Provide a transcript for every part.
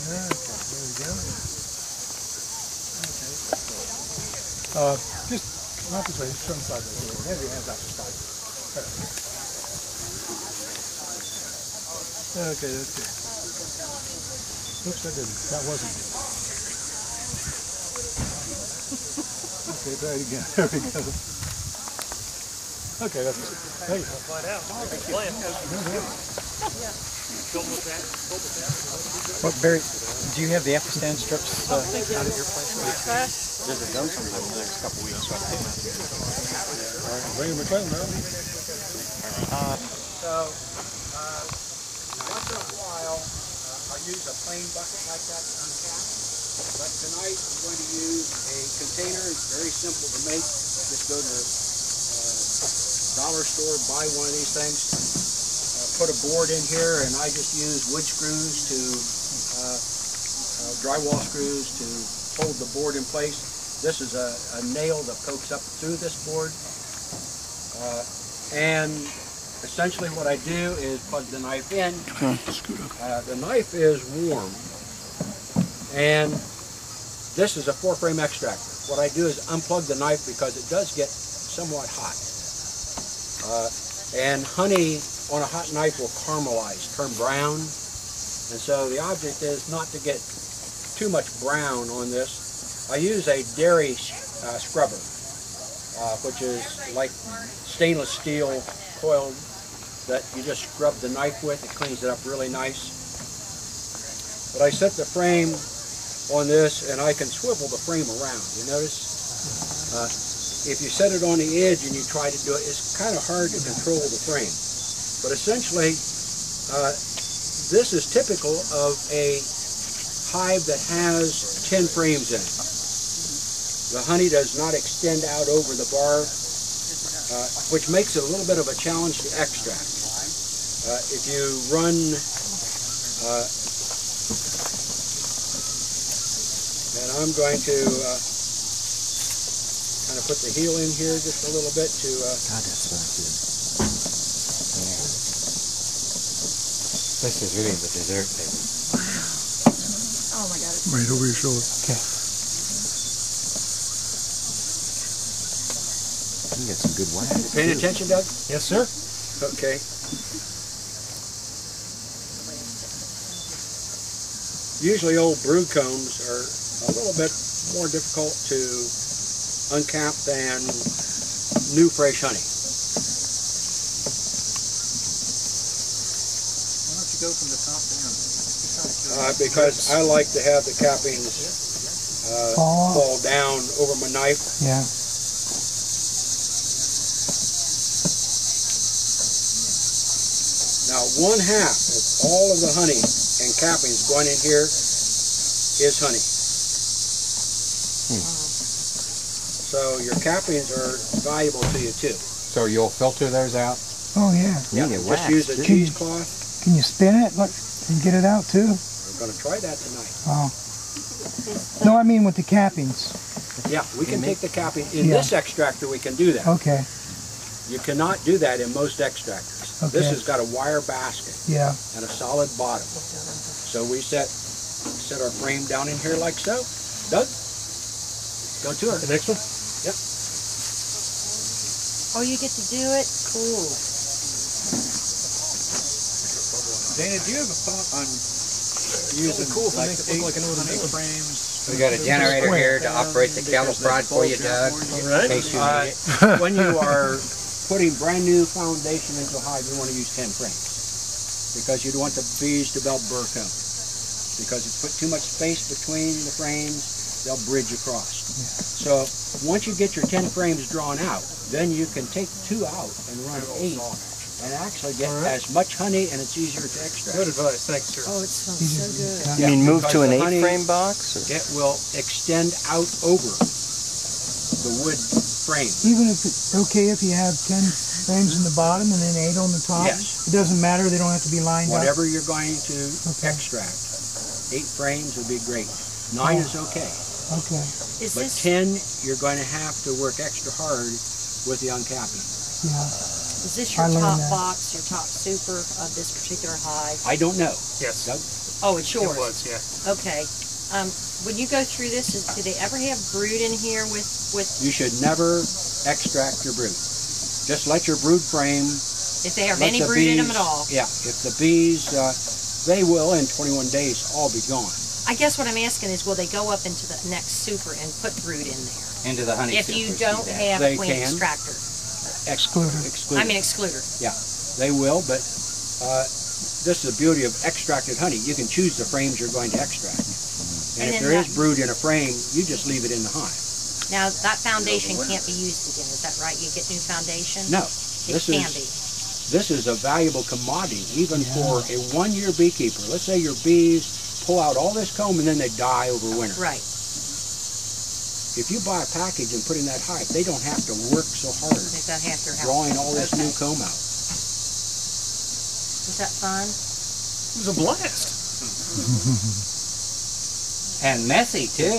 there we go. Okay. Just not this way, just turn sideways here. Have your hands out to side. Okay, that's good. Oops, that wasn't good. Okay, try it again. There we go. Okay, that's good. There you go. What, Barry, do you have the ampersand strips out at your place? There's a done sometime in the next couple weeks. So all right, bring them a now. So, once in a while, I use a plain bucket like that to uncap. But tonight, I'm going to use a container. It's very simple to make. Just go to the dollar store, buy one of these things, put a board in here, and I just use wood screws to, drywall screws to hold the board in place. This is a nail that pokes up through this board. And essentially what I do is plug the knife in. The knife is warm. And this is a 4-frame extractor. What I do is unplug the knife because it does get somewhat hot. And honey on a hot knife will caramelize, turn brown. And so the object is not to get too much brown on this. I use a dairy scrubber, which is like stainless steel coil that you just scrub the knife with. It cleans it up really nice. But I set the frame on this and I can swivel the frame around. You notice? If you set it on the edge and you try to do it, it's kind of hard to control the frame. But essentially, this is typical of a hive that has 10 frames in it. The honey does not extend out over the bar, which makes it a little bit of a challenge to extract. If you run, and I'm going to kind of put the heel in here just a little bit to... God, that smells good. Yeah. This is really the dessert table. Oh my God. Right over your shoulder. Okay. You got some good wax. You paying attention, Doug? Yes, sir. Okay. Usually old brood combs are a little bit more difficult to uncap than new fresh honey. Why don't you go from the top down? Because I like to have the cappings fall down over my knife. Yeah. Now 1/2 of all of the honey and cappings going in here is honey. So your cappings are valuable to you too. So you'll filter those out? Oh yeah. Yeah, just use a cheesecloth. Can you spin it and get it out too? We're going to try that tonight. Oh. No, I mean with the cappings. Yeah, we can take the capping. In this extractor we can do that. Okay. You cannot do that in most extractors. Okay. This has got a wire basket Yeah. and a solid bottom. So we set our frame down in here like so. Doug, go to it. The next one? Yep. Oh, you get to do it? Cool. Dana, do you have a thought on using like 8 frames? We got a generator here to operate the cattle prod for you, Doug. All right. In case you need it. When you are putting brand new foundation into a hive, you want to use 10 frames because you don't want the bees to build burr comb. Because if you put too much space between the frames, they'll bridge across. So once you get your 10 frames drawn out, then you can take 2 out and run 8 and actually get as much honey, and it's easier to extract. Good advice, thanks, sir. Oh, it smells so good. You mean move to an Because the 8-frame box? Or? It will extend out over the wood frame. Even if it's okay if you have 10 frames in the bottom and then 8 on the top? Yes. It doesn't matter, they don't have to be lined up? Whatever you're going to extract. 8 frames would be great. 9 is okay. Okay. Is But this 10, you're going to have to work extra hard with the uncapping. Yeah. is this your I learned top that. box, your top super of this particular hive? I don't know. Yes. Doug? Oh, it's yours. It was, yeah. Okay. When you go through this, do they ever have brood in here with? You should never extract your brood. Just let your brood frame. If they have let any the brood in bees- them at all. Yeah, if the bees, they will in 21 days all be gone. I guess what I'm asking is, will they go up into the next super and put brood in there? Into the honey If you supers, don't do that. have They a queen can. extractor. Excluder. I mean excluder. Yeah, they will, but this is the beauty of extracted honey. You can choose the frames you're going to extract. And And if then there is that- brood in a frame, you just leave it in the hive. Now, that foundation can't be used again, is that right? You get new foundation? No, It this can is be. this is a valuable commodity, even for a one-year beekeeper. Let's say your bees pull out all this comb and then they die over winter. Right. If you buy a package and put in that hive, they don't have to work so hard Make that half your house. drawing all this new comb out. Was that fun? It was a blast. And messy, too.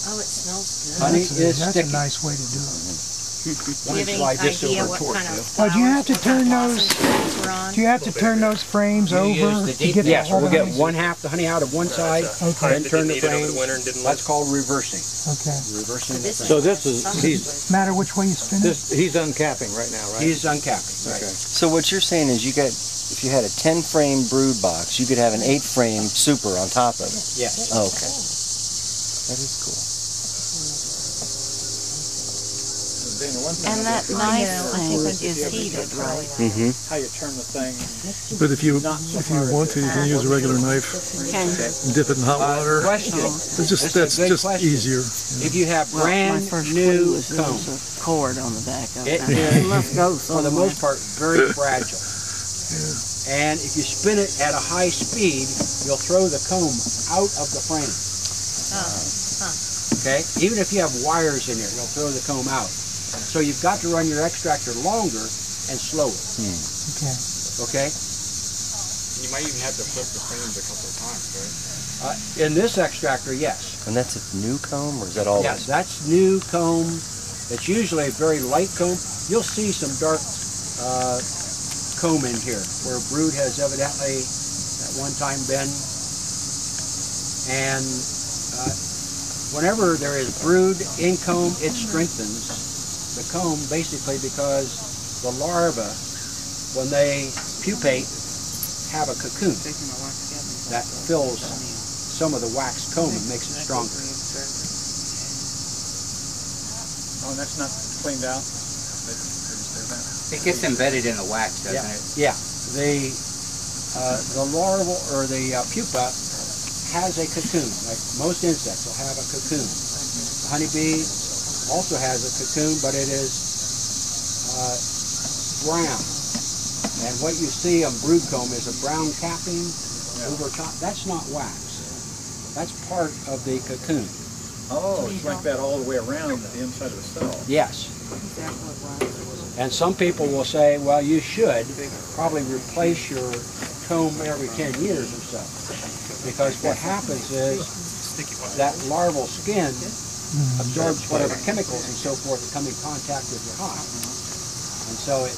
Oh, it smells good. Honey That's is a sticky. nice way to do it. Do you Let me have any slide this idea over what toward kind of you. Well, do you have to flowers, what kind turn of those- blossoms we're on? Do you have to turn those frames over use the to get Yes, the whole we'll get honey? one half the honey out of one side, Okay. then turn the Didn't eat it over frame. the winter and didn't That's called reversing. Okay. Reversing the This frame. So this is, Some he's, of Matter which way you spin it? he's uncapping right now, right? He's uncapping, right? Okay. So what you're saying is you get, if you had a 10-frame brood box, you could have an 8-frame super on top of it. Yes. Oh, okay. That is cool. And that knife thing is heated, right? Mm-hmm. How you turn the thing. But if you want to, you can use a regular knife, Can dip it in hot water. Question. It's just, That's a that's good just question. easier. If you have well, my brand first clue new was there comb, was a cord on the back of It it. is, It must go for the somewhere. most part, very fragile. And if you spin it at a high speed, you'll throw the comb out of the frame. Okay? Even if you have wires in there, you'll throw the comb out. So you've got to run your extractor longer and slower. Okay. Okay? You might even have to flip the frames a couple of times, right? In this extractor, yes. And that's a new comb, or is that always? Yes, that's new comb. It's usually a very light comb. You'll see some dark comb in here where brood has evidently at one time been. And whenever there is brood in comb, it strengthens the comb basically because the larvae, when they pupate, have a cocoon that fills some of the wax comb and makes it stronger. Oh, and that's not cleaned out? It gets embedded in the wax, doesn't it? Yeah, the larval or the pupa has a cocoon. Like most insects will have a cocoon. The honeybee also has a cocoon, but it is brown. And what you see on brood comb is a brown capping over top. That's not wax. That's part of the cocoon. Oh, it's like that all the way around the inside of the cell. Yes. And some people will say, well, you should probably replace your comb every 10 years or so. Because what happens is that larval skin absorbs whatever chemicals and so forth that come in contact with your hive. And so it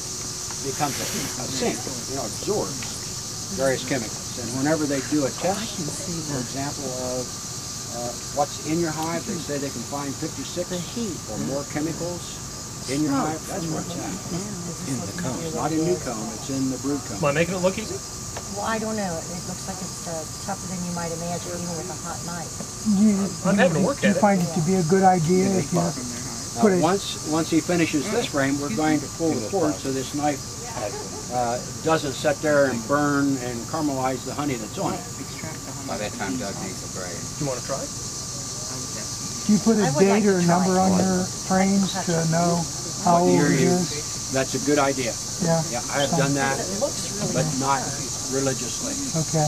becomes a sink, absorbs various chemicals. And whenever they do a test, for example, of what's in your hive, they say they can find 56 or more chemicals in your hive. That's where it's at. In the comb. It's not in new comb, it's in the brood comb. Am I making it look easy? Well, I don't know. It looks like it's tougher than you might imagine, even with a hot knife. I'm having to work You at it. find it to be a good idea if you put it. Once he finishes this frame, we're going to pull the cord so this knife doesn't sit there and burn and caramelize the honey that's on it. By that time, Doug needs a break. You want to try? Do you put a I would like date or to a try number it. on your frames to know how What old year it you- is? That's a good idea. Yeah. Yeah, I have done that, It looks really but good. not religiously. Okay.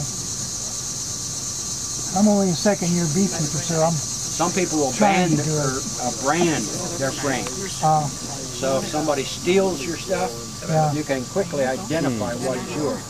I'm only a second-year beekeeper, so I'm. Some people will Trying brand to do their frames. Uh, So if somebody steals your stuff, Yeah. you can quickly identify what is yours.